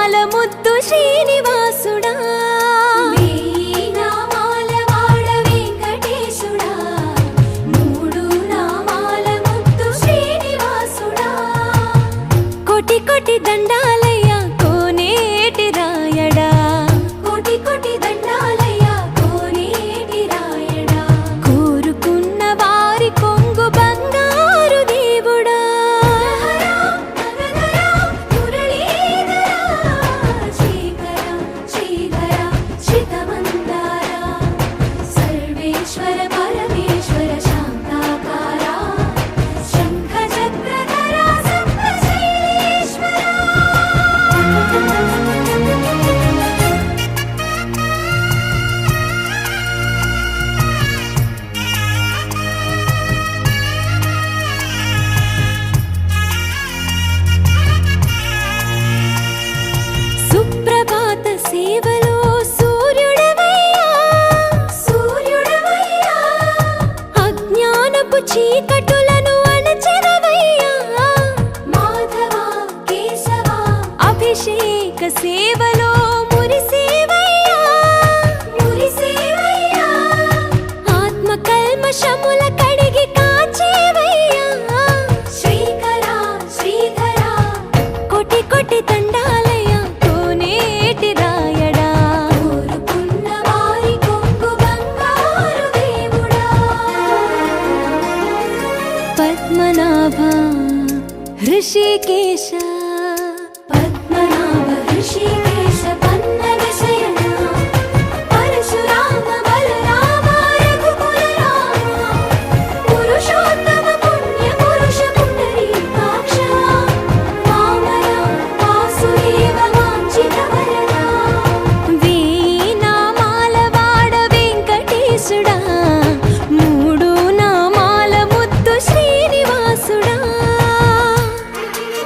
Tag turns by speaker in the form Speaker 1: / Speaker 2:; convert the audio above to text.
Speaker 1: నామాల ముద్దు శ్రీనివాసుడా,
Speaker 2: వెయ్యి నామాల వాడ వెంకటేశుడా, మూడు నామాల ముద్దు శ్రీనివాసుడా.
Speaker 1: కోటి కోటి దండాలయ్యా కోనేటి రాయడా,
Speaker 2: కోటి కోటి దండాలయ్యా కోనేటి రాయడా.
Speaker 1: కోరుకున్న వారి కొంగు బంగారు దేవుడా.
Speaker 2: సర్వేశ్వర పరమేశ్వర శాంతాకారా, శంఖ చక్రధర సప్తశైలేశ్వరా.
Speaker 1: సుప్రభాత సేవలో సూర్యుడవయ్యా,
Speaker 2: సూర్యుడవయ్యా,
Speaker 1: అజ్ఞానపు చీకటులను అణచెదవయ్యా.
Speaker 2: మాధవ కేశవ,
Speaker 1: అభిషేక సేవలో మురిసేవయ్యా,
Speaker 2: మురిసేవయ్యా.
Speaker 1: ఆత్మ కల్మషముల